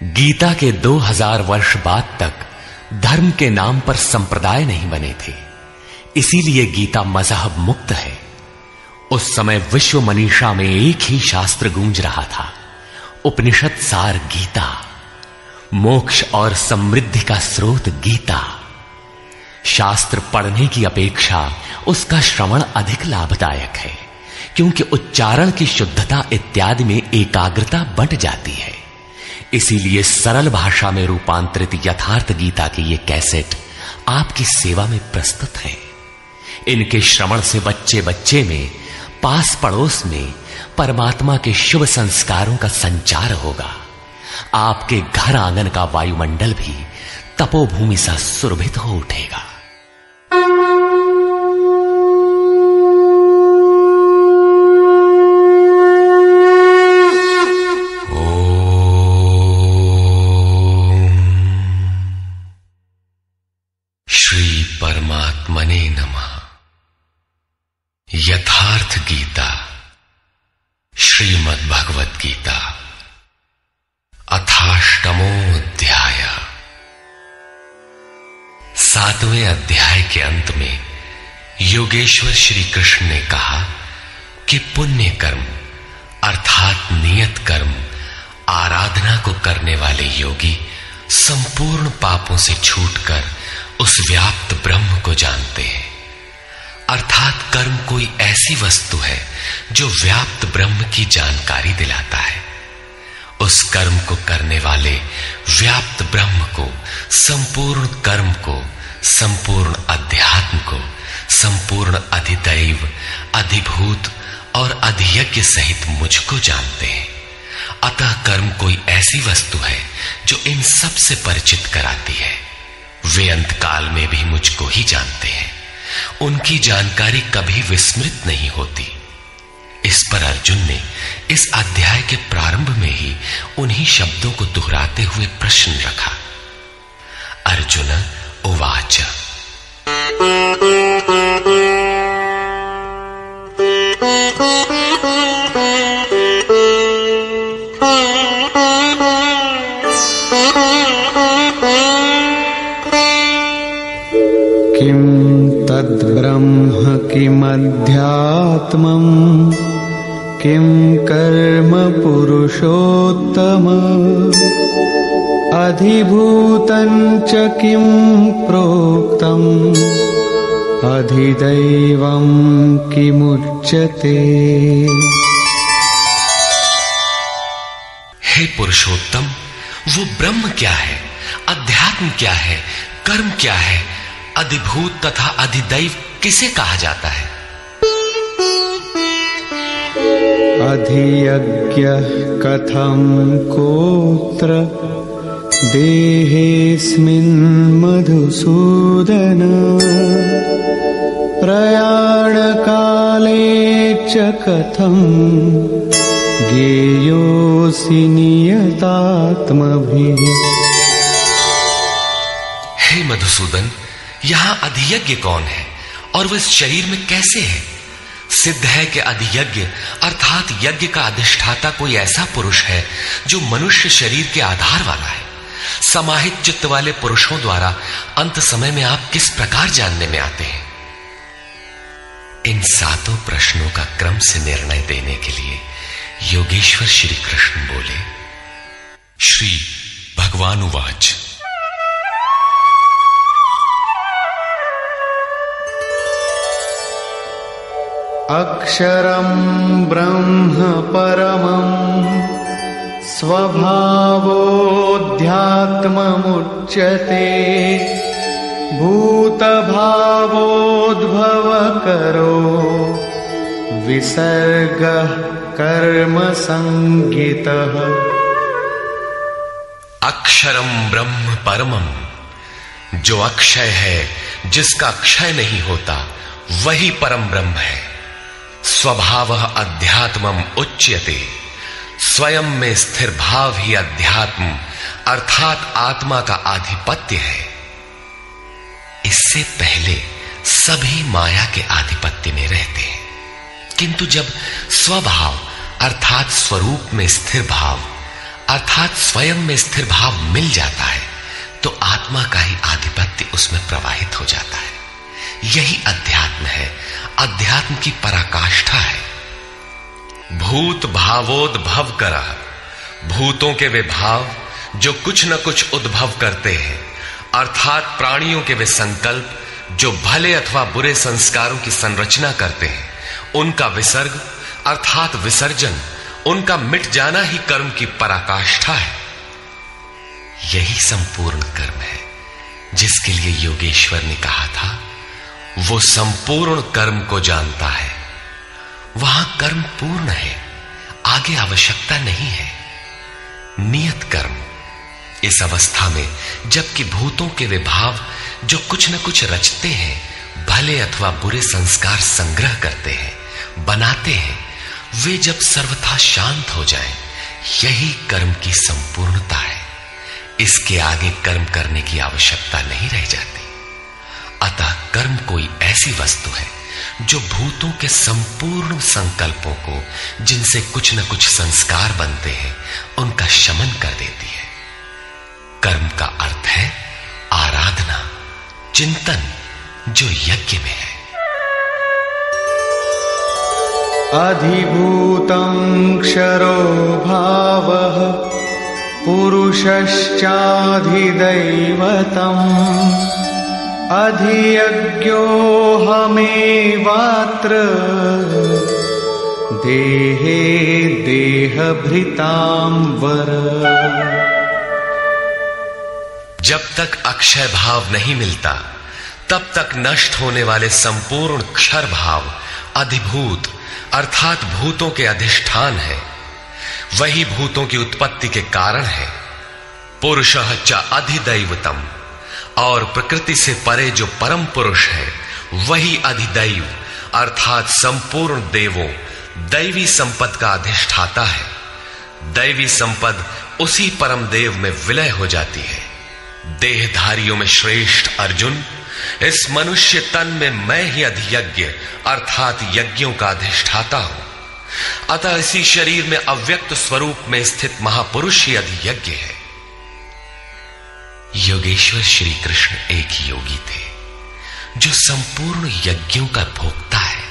गीता के 2000 वर्ष बाद तक धर्म के नाम पर संप्रदाय नहीं बने थे, इसीलिए गीता मजहब मुक्त है। उस समय विश्व मनीषा में एक ही शास्त्र गूंज रहा था, उपनिषद सार गीता, मोक्ष और समृद्धि का स्रोत गीता। शास्त्र पढ़ने की अपेक्षा उसका श्रवण अधिक लाभदायक है, क्योंकि उच्चारण की शुद्धता इत्यादि में एकाग्रता बंट जाती है। इसीलिए सरल भाषा में रूपांतरित यथार्थ गीता की ये कैसेट आपकी सेवा में प्रस्तुत है। इनके श्रवण से बच्चे बच्चे में, पास पड़ोस में परमात्मा के शुभ संस्कारों का संचार होगा। आपके घर आंगन का वायुमंडल भी तपोभूमि सा सुरभित हो उठेगा। श्री परमात्मने नमः। यथार्थ गीता, श्रीमद् भगवत गीता, अथाष्टमो अध्याय। 7वें अध्याय के अंत में योगेश्वर श्री कृष्ण ने कहा कि पुण्य कर्म अर्थात नियत कर्म आराधना को करने वाले योगी संपूर्ण पापों से छूटकर उस व्याप्त ब्रह्म को जानते हैं। अर्थात कर्म कोई ऐसी वस्तु है जो व्याप्त ब्रह्म की जानकारी दिलाता है। उस कर्म को करने वाले व्याप्त ब्रह्म को, संपूर्ण कर्म को, संपूर्ण अध्यात्म को, संपूर्ण अधिदैव, अधिभूत और अधियज्ञ सहित मुझको जानते हैं। अतः कर्म कोई ऐसी वस्तु है जो इन सब से परिचित कराती है। वे अंतकाल में भी मुझको ही जानते हैं। उनकी जानकारी कभी विस्मृत नहीं होती। इस पर अर्जुन ने इस अध्याय के प्रारंभ में ही उन्हीं शब्दों को दोहराते हुए प्रश्न रखा। अर्जुन उवाच। किं तद्ब्रह्म किमध्यात्मम् किं कर्म पुरुषोत्तम अधिभूतं च किं प्रोक्तम् अधिदैवं किमुच्यते। हे पुरुषोत्तम, वो ब्रह्म क्या है, अध्यात्म क्या है, कर्म क्या है, अधिभूत तथा अधिदैव किसे कहा जाता है? अधियज्ञः कथं कोत्र देहेऽस्मिन् मधुसूदन प्रयाणकाले च कथं ज्ञेयोऽसि नियतात्मभिः। हे मधुसूदन, यहां अधियज्ञ कौन है और वह इस शरीर में कैसे है? सिद्ध है कि अधियज्ञ अर्थात यज्ञ का अधिष्ठाता कोई ऐसा पुरुष है जो मनुष्य शरीर के आधार वाला है। समाहित चित्त वाले पुरुषों द्वारा अंत समय में आप किस प्रकार जानने में आते हैं? इन 7 प्रश्नों का क्रम से निर्णय देने के लिए योगेश्वर श्री कृष्ण बोले। श्री भगवान उवाच। अक्षरं ब्रह्म परमं स्वभावोऽध्यात्ममुच्यते भूतभावोद्भवकरो विसर्गः कर्म संज्ञितः। अक्षरम ब्रह्म परमम, जो अक्षय है, जिसका क्षय नहीं होता, वही परम ब्रह्म है। स्वभावः अध्यात्मम उच्यते, स्वयं में स्थिर भाव ही अध्यात्म अर्थात आत्मा का आधिपत्य है। इससे पहले सभी माया के आधिपत्य में रहते हैं, किंतु जब स्वभाव अर्थात स्वरूप में स्थिर भाव अर्थात स्वयं में स्थिर भाव मिल जाता है तो आत्मा का ही आधिपत्य उसमें प्रवाहित हो जाता है। यही अध्यात्म है, अध्यात्म की पराकाष्ठा है। भूत भावोद्भव करह, भूतों के वे भाव जो कुछ न कुछ उद्भव करते हैं, अर्थात प्राणियों के वे संकल्प जो भले अथवा बुरे संस्कारों की संरचना करते हैं, उनका विसर्ग अर्थात विसर्जन, उनका मिट जाना ही कर्म की पराकाष्ठा है। यही संपूर्ण कर्म है जिसके लिए योगेश्वर ने कहा था, वो संपूर्ण कर्म को जानता है। वहां कर्म पूर्ण है, आगे आवश्यकता नहीं है। नियत कर्म, इस अवस्था में जबकि भूतों के वे भाव जो कुछ न कुछ रचते हैं, भले अथवा बुरे संस्कार संग्रह करते हैं, बनाते हैं, वे जब सर्वथा शांत हो जाएं, यही कर्म की संपूर्णता है। इसके आगे कर्म करने की आवश्यकता नहीं रह जाती। अतः कर्म कोई ऐसी वस्तु है जो भूतों के संपूर्ण संकल्पों को, जिनसे कुछ न कुछ संस्कार बनते हैं, उनका शमन कर देती है। कर्म का अर्थ है आराधना, चिंतन, जो यज्ञ में है। अधिभूतं क्षरो भावः पुरुषश्चाधिदैवतम् अधियज्ञोऽहमेवात्र देहे देहभृतां वर। जब तक अक्षय भाव नहीं मिलता तब तक नष्ट होने वाले संपूर्ण क्षर भाव अधिभूत अर्थात भूतों के अधिष्ठान है। वही भूतों की उत्पत्ति के कारण है। पुरुषः च अधिदैवतम, और प्रकृति से परे जो परम पुरुष है वही अधिदैव अर्थात संपूर्ण देवों, दैवी संपद का अधिष्ठाता है। दैवी संपद उसी परम देव में विलय हो जाती है। देहधारियों में श्रेष्ठ अर्जुन, इस मनुष्य तन में मैं ही अधियज्ञ अर्थात यज्ञों का अधिष्ठाता हूं। अतः इसी शरीर में अव्यक्त स्वरूप में स्थित महापुरुष ही अधियज्ञ है। योगेश्वर श्री कृष्ण एक योगी थे जो संपूर्ण यज्ञों का भोक्ता है।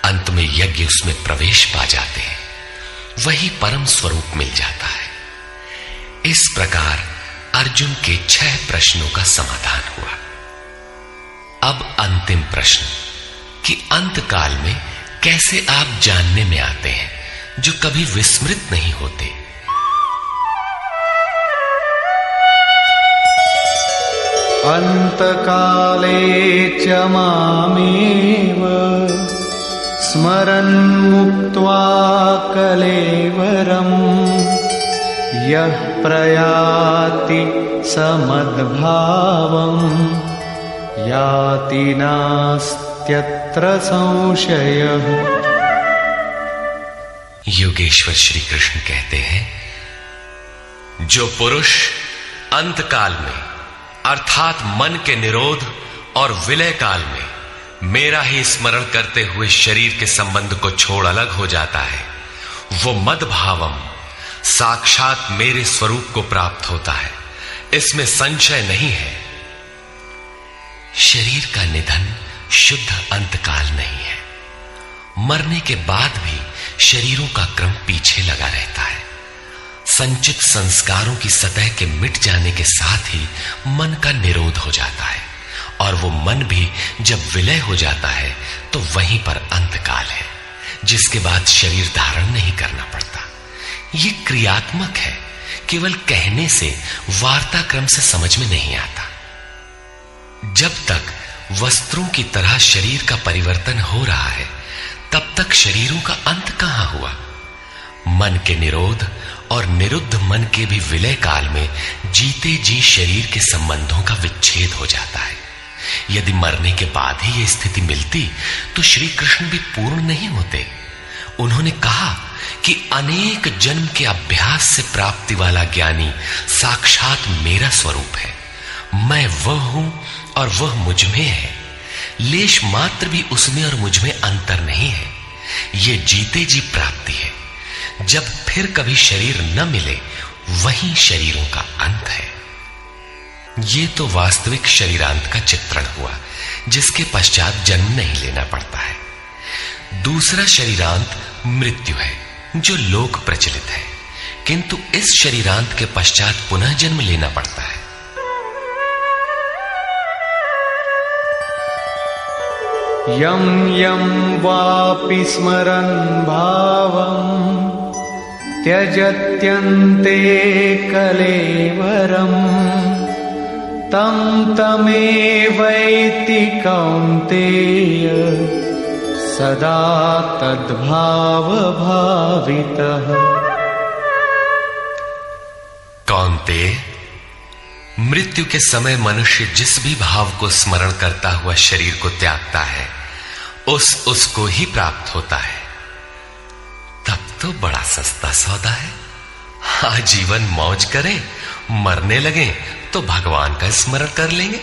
अंत में यज्ञ उसमें प्रवेश पा जाते हैं, वही परम स्वरूप मिल जाता है। इस प्रकार अर्जुन के 6 प्रश्नों का समाधान हुआ। अब अंतिम प्रश्न कि अंत काल में कैसे आप जानने में आते हैं जो कभी विस्मृत नहीं होते। अंतकाले च मामेव स्मरन् मुक्त्वा कलेवरम् यः प्रयाति समद्भावम् याति नास्त्यत्र संशयः। योगेश्वर श्री कृष्ण कहते हैं, जो पुरुष अंतकाल में अर्थात मन के निरोध और विलय काल में मेरा ही स्मरण करते हुए शरीर के संबंध को छोड़ अलग हो जाता है, वो मद्भावम साक्षात मेरे स्वरूप को प्राप्त होता है। इसमें संशय नहीं है। शरीर का निधन शुद्ध अंतकाल नहीं है। मरने के बाद भी शरीरों का क्रम पीछे लगा रहता है। संचित संस्कारों की सतह के मिट जाने के साथ ही मन का निरोध हो जाता है, और वो मन भी जब विलय हो जाता है तो वहीं पर अंतकाल है, जिसके बाद शरीर धारण नहीं करना पड़ता। ये क्रियात्मक है, केवल कहने से वार्ताक्रम से समझ में नहीं आता। जब तक वस्त्रों की तरह शरीर का परिवर्तन हो रहा है तब तक शरीरों का अंत कहां हुआ। मन के निरोध और निरुद्ध मन के भी विलय काल में जीते जी शरीर के संबंधों का विच्छेद हो जाता है। यदि मरने के बाद ही यह स्थिति मिलती तो श्री कृष्ण भी पूर्ण नहीं होते। उन्होंने कहा कि अनेक जन्म के अभ्यास से प्राप्ति वाला ज्ञानी साक्षात मेरा स्वरूप है। मैं वह हूं और वह मुझ में है। लेश मात्र भी उसमें और मुझ में अंतर नहीं है। यह जीते जी प्राप्ति है। जब फिर कभी शरीर न मिले वही शरीरों का अंत है। ये तो वास्तविक शरीरांत का चित्रण हुआ, जिसके पश्चात जन्म नहीं लेना पड़ता है। दूसरा शरीरांत मृत्यु है, जो लोक प्रचलित है, किंतु इस शरीरांत के पश्चात पुनः जन्म लेना पड़ता है। यं यं वापि स्मरन् भावं त्यजत्यन्ते कलेवरम् तं तमेवैति कौन्तेय सदा तद्भाव भावितः। कौन्तेय, मृत्यु के समय मनुष्य जिस भी भाव को स्मरण करता हुआ शरीर को त्यागता है, उसको ही प्राप्त होता है। तब तो बड़ा सस्ता सौदा है। आजीवन मौज करें, मरने लगे तो भगवान का स्मरण कर लेंगे।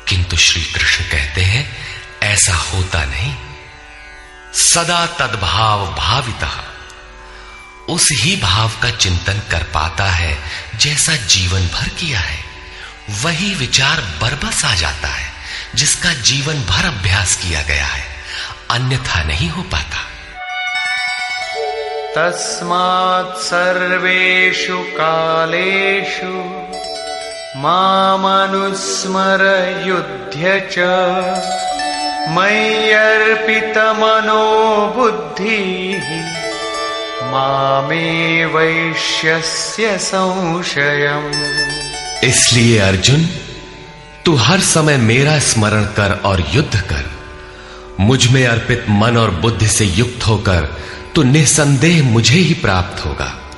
किंतु श्री कृष्ण कहते हैं ऐसा होता नहीं। सदा तद्भाव भावितः, उस ही भाव का चिंतन कर पाता है जैसा जीवन भर किया है। वही विचार बरबस आ जाता है जिसका जीवन भर अभ्यास किया गया है, अन्यथा नहीं हो पाता। तस्मात् सर्वेषु कालेषु मामनुस्मर युध्य च मय्यर्पितमनो बुद्धिः मामे वैश्यस्य संशयम्। इसलिए अर्जुन, तू हर समय मेरा स्मरण कर और युद्ध कर। मुझ में अर्पित मन और बुद्धि से युक्त होकर तो निसंदेह मुझे ही प्राप्त होगा।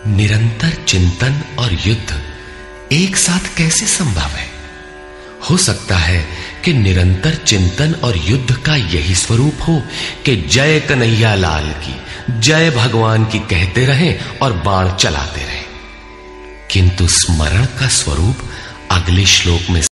निरंतर चिंतन और युद्ध एक साथ कैसे संभव है? हो सकता है कि निरंतर चिंतन और युद्ध का यही स्वरूप हो कि जय कन्हैया लाल की, जय भगवान की कहते रहें और बाण चलाते रहें। किंतु स्मरण का स्वरूप अगले श्लोक में